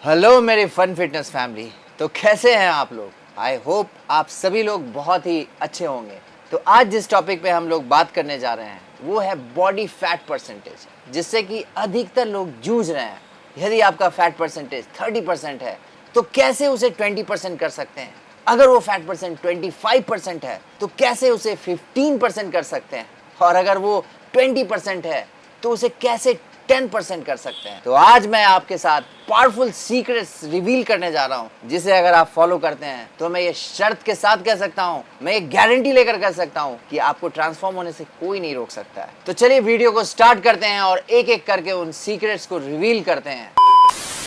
Hello मेरी fun fitness family. तो कैसे हैं आप लोग? आई होप आप सभी लोग बहुत ही अच्छे होंगे। तो आज जिस टॉपिक पे हम लोग बात करने जा रहे हैं वो है बॉडी फैट परसेंटेज, जिससे कि अधिकतर लोग जूझ रहे हैं। यदि आपका फैट परसेंटेज 30% है तो कैसे उसे 20% कर सकते हैं? अगर वो फैट परसेंट 25% है तो कैसे उसे 15% कर सकते हैं? और अगर वो 20% है तो उसे कैसे 10% कर सकते हैं? तो आज मैं आपके साथ पावरफुल सीक्रेट्स रिवील करने जा रहा हूं, जिसे अगर आप फॉलो करते हैं तो मैं ये शर्त के साथ कह सकता हूं, मैं ये गारंटी लेकर कह सकता हूं कि आपको ट्रांसफॉर्म होने से कोई नहीं रोक सकता है। तो चलिए वीडियो को स्टार्ट करते हैं और एक एक करके उन सीक्रेट्स को रिवील करते हैं।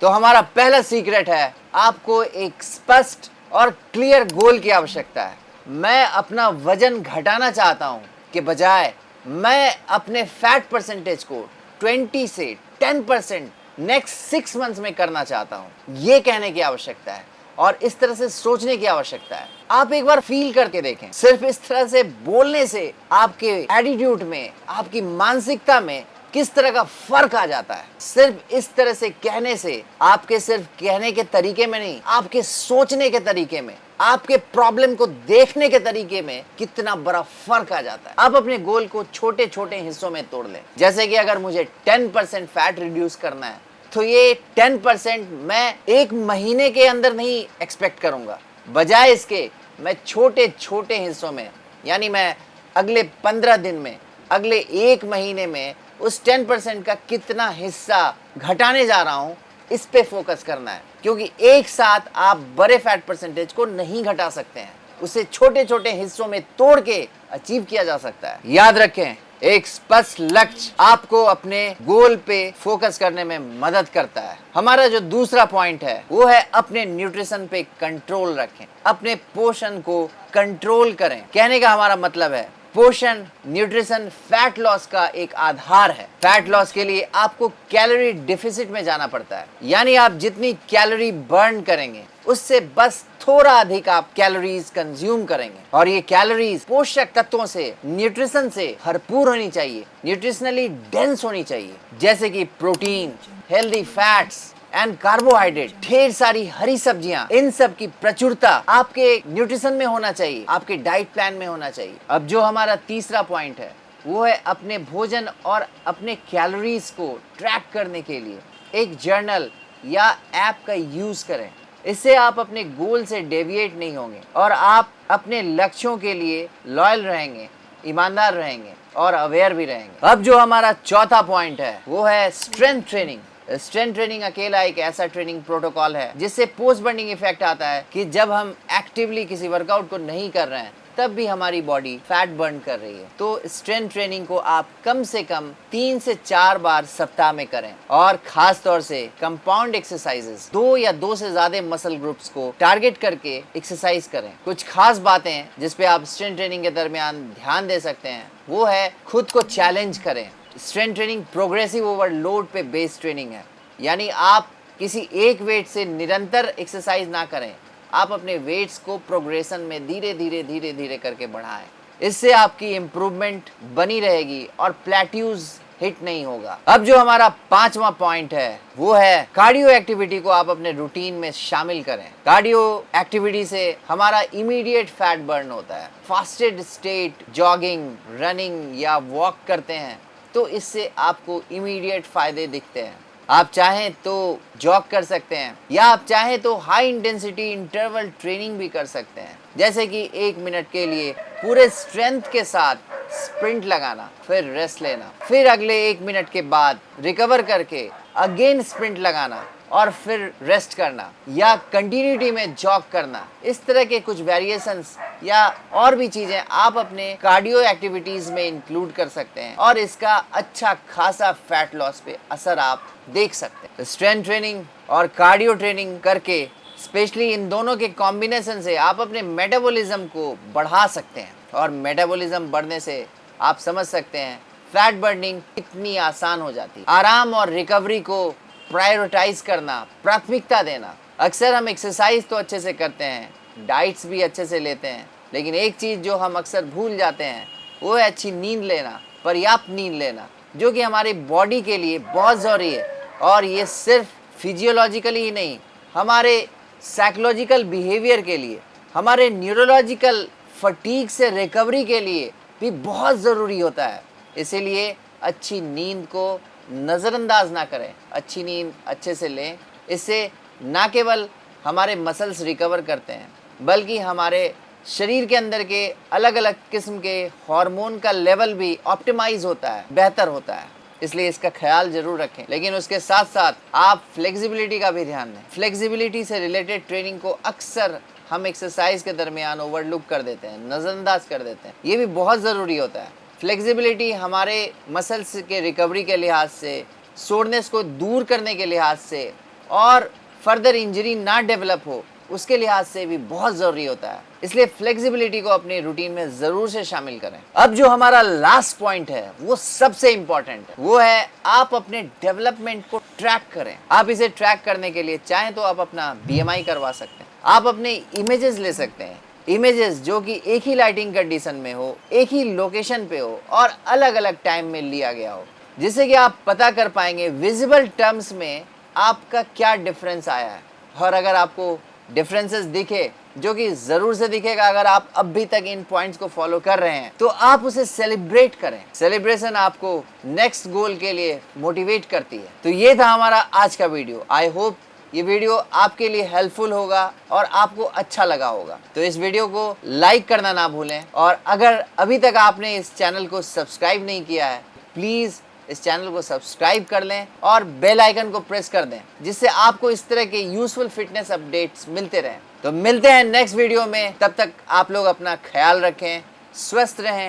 तो हमारा पहला सीक्रेट है, आपको एक स्पष्ट और क्लियर गोल की आवश्यकता है। मैं अपना वजन घटाना चाहता हूं के बजाय मैं अपने फैट परसेंटेज को 20 से 10% नेक्स्ट 6 मंथ्स में करना चाहता हूं, ये कहने की आवश्यकता है और इस तरह से सोचने की आवश्यकता है। आप एक बार फील करके देखें, सिर्फ इस तरह से बोलने से आपके एटीट्यूड में, आपकी मानसिकता में किस तरह का फर्क आ जाता है। सिर्फ इस तरह से कहने से, आपके सिर्फ कहने के तरीके में नहीं, आपके सोचने के तरीके में, आपके प्रॉब्लम को देखने के तरीके में कितना बड़ा फर्क आ जाता है। आप अपने गोल को छोटे छोटे हिस्सों में तोड़ लें। जैसे कि अगर मुझे 10% फैट रिड्यूस करना है तो ये 10% मैं एक महीने के अंदर नहीं एक्सपेक्ट करूंगा, बजाय इसके मैं छोटे छोटे हिस्सों में, यानी मैं अगले 15 दिन में, अगले एक महीने में उस 10% का कितना हिस्सा घटाने जा रहा हूं, इस पे फोकस करना है। क्योंकि एक साथ आप बड़े फैट परसेंटेज को नहीं घटा सकते हैं, उसे छोटे छोटे हिस्सों में तोड़ के अचीव किया जा सकता है। याद रखें, एक स्पष्ट लक्ष्य आपको अपने गोल पे फोकस करने में मदद करता है। हमारा जो दूसरा पॉइंट है वो है अपने न्यूट्रिशन पे कंट्रोल रखें, अपने पोषण को कंट्रोल करें। कहने का हमारा मतलब है, पोषण, न्यूट्रिशन फैट लॉस का एक आधार है। फैट लॉस के लिए आपको कैलोरी डिफिसिट में जाना पड़ता है, यानी आप जितनी कैलोरी बर्न करेंगे उससे बस थोड़ा अधिक आप कैलोरीज कंज्यूम करेंगे। और ये कैलोरीज पोषक तत्वों से, न्यूट्रिशन से भरपूर होनी चाहिए, न्यूट्रिशनली डेंस होनी चाहिए, जैसे कि protein, healthy fats and carbohydrate, ढेर सारी हरी सब्जियां, इन सब की प्रचुरता आपके न्यूट्रिशन में होना चाहिए, आपके डाइट प्लान में होना चाहिए। अब जो हमारा तीसरा पॉइंट है वो है अपने भोजन और अपने कैलोरीज को ट्रैक करने के लिए एक जर्नल या ऐप का यूज करें। इससे आप अपने गोल से डेविएट नहीं होंगे और आप अपने लक्ष्यों के लिए लॉयल रहेंगे, ईमानदार रहेंगे और अवेयर भी रहेंगे। अब जो हमारा चौथा पॉइंट है वो है स्ट्रेंथ ट्रेनिंग। स्ट्रेंथ ट्रेनिंग अकेला एक ऐसा ट्रेनिंग प्रोटोकॉल है जिससे पोस्ट बर्निंग इफेक्ट आता है कि जब हम एक्टिवली किसी वर्कआउट को नहीं कर रहे हैं तब भी हमारी बॉडी फैट बर्न कर रही है। तो स्ट्रेंथ ट्रेनिंग को आप कम से कम 3 से 4 बार सप्ताह में करें और खास तौर से कंपाउंड एक्सरसाइजेस, 2 या 2 से ज्यादा मसल ग्रुप्स को टारगेट करके एक्सरसाइज करें। कुछ खास बातें जिसपे आप स्ट्रेंथ ट्रेनिंग के दरमियान ध्यान दे सकते हैं वो है, खुद को चैलेंज करें। स्ट्रेंथ ट्रेनिंग प्रोग्रेसिव ओवरलोड पे बेस्ड ट्रेनिंग है, यानी आप किसी एक वेट से निरंतर एक्सरसाइज ना करें, आप अपने वेट्स को प्रोग्रेशन में धीरे धीरे करके बढ़ाएं। इससे आपकी इंप्रूवमेंट बनी रहेगी और प्लेट्यूज हिट नहीं होगा। अब जो हमारा पांचवा पॉइंट है वो है कार्डियो एक्टिविटी को आप अपने रूटीन में शामिल करें। कार्डियो एक्टिविटी से हमारा इमीडिएट फैट बर्न होता है। फास्टेड स्टेट जॉगिंग, रनिंग या वॉक करते हैं तो इससे आपको इमीडिएट फायदे दिखते हैं। आप चाहें तो जॉग कर सकते हैं या आप चाहें तो हाई इंटेंसिटी इंटरवल ट्रेनिंग भी कर सकते हैं, जैसे कि 1 मिनट के लिए पूरे स्ट्रेंथ के साथ स्प्रिंट लगाना, फिर रेस्ट लेना, फिर अगले 1 मिनट के बाद रिकवर करके अगेन स्प्रिंट लगाना और फिर रेस्ट करना, या कंटिन्यूटी में जॉग करना। इस तरह के कुछ वेरिएशंस या और भी चीजें आप अपने कार्डियो एक्टिविटीज में इंक्लूड कर सकते हैं और इसका अच्छा खासा फैट लॉस पे असर आप देख सकते हैं। स्ट्रेंथ ट्रेनिंग और कार्डियो ट्रेनिंग करके, स्पेशली इन दोनों के कॉम्बिनेशन से, आप अपने मेटाबॉलिज्म को बढ़ा सकते हैं और मेटाबॉलिज्म बढ़ने से आप समझ सकते हैं फैट बर्निंग कितनी आसान हो जाती है। आराम और रिकवरी को प्रायोरिटाइज करना, प्राथमिकता देना। अक्सर हम एक्सरसाइज तो अच्छे से करते हैं, डाइट्स भी अच्छे से लेते हैं, लेकिन एक चीज़ जो हम अक्सर भूल जाते हैं वो है अच्छी नींद लेना, पर्याप्त नींद लेना, जो कि हमारी बॉडी के लिए बहुत ज़रूरी है। और ये सिर्फ फिजियोलॉजिकली ही नहीं, हमारे साइकोलॉजिकल बिहेवियर के लिए, हमारे न्यूरोलॉजिकल फटीग से रिकवरी के लिए भी बहुत ज़रूरी होता है। इसीलिए अच्छी नींद को नज़रअंदाज ना करें, अच्छी नींद अच्छे से लें। इससे ना केवल हमारे मसल्स रिकवर करते हैं, बल्कि हमारे शरीर के अंदर के अलग अलग किस्म के हार्मोन का लेवल भी ऑप्टिमाइज होता है, बेहतर होता है। इसलिए इसका ख्याल जरूर रखें। लेकिन उसके साथ साथ आप फ्लेक्सिबिलिटी का भी ध्यान दें। फ्लेक्सिबिलिटी से रिलेटेड ट्रेनिंग को अक्सर हम एक्सरसाइज के दरमियान ओवरलुक कर देते हैं, नज़रअंदाज कर देते हैं। ये भी बहुत ज़रूरी होता है। फ्लेक्सिबिलिटी हमारे मसल्स के रिकवरी के लिहाज से, सोरनेस को दूर करने के लिहाज से और फर्दर इंजरी ना डेवलप हो उसके लिहाज से भी बहुत ज़रूरी होता है। इसलिए फ्लेक्सिबिलिटी को अपनी रूटीन में ज़रूर से शामिल करें। अब जो हमारा लास्ट पॉइंट है वो सबसे इंपॉर्टेंट है, वो है आप अपने डेवलपमेंट को ट्रैक करें। आप इसे ट्रैक करने के लिए चाहें तो आप अपना BMI करवा सकते हैं, आप अपने इमेजेस ले सकते हैं, इमेजेस जो कि एक ही लाइटिंग कंडीशन में हो, एक ही लोकेशन पे हो और अलग अलग टाइम में लिया गया हो, जिससे कि आप पता कर पाएंगे विजिबल टर्म्स में आपका क्या डिफरेंस आया है। और अगर आपको डिफरेंसेस दिखे, जो कि ज़रूर से दिखेगा अगर आप अभी तक इन पॉइंट्स को फॉलो कर रहे हैं, तो आप उसे सेलिब्रेट करें। सेलिब्रेशन आपको नेक्स्ट गोल के लिए मोटिवेट करती है। तो ये था हमारा आज का वीडियो। आई होप ये वीडियो आपके लिए हेल्पफुल होगा और आपको अच्छा लगा होगा। तो इस वीडियो को लाइक करना ना भूलें, और अगर अभी तक आपने इस चैनल को सब्सक्राइब नहीं किया है, प्लीज़ इस चैनल को सब्सक्राइब कर लें और बेल आइकन को प्रेस कर दें, जिससे आपको इस तरह के यूजफुल फिटनेस अपडेट्स मिलते रहें। तो मिलते हैं नेक्स्ट वीडियो में। तब तक आप लोग अपना ख्याल रखें, स्वस्थ रहें,